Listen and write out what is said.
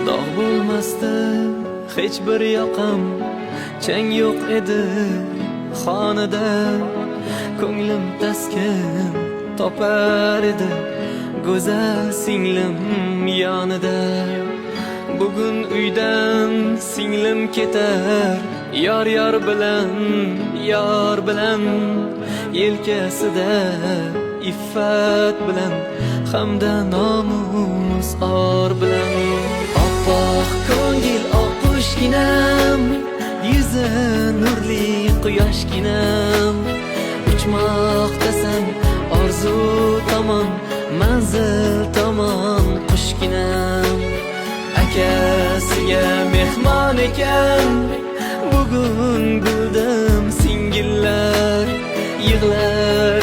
dog' bo'lmasdi hech bir yoqam, chang yo'q edi xonada. Ko'nglim taskin topar edi go'zal singlim yonida. Bugun uydan singlim ketar, yor bilan yelkasida iffat bilan hamda nomus or bilan. Oppoq ko'ngil oqqushginam, yuzi nurli quyoshginam. Uchmoqdasan orzu tomon, manzil tomon qushginam. Akasiga mehmon ekan, bugun bildim singillar yig'lar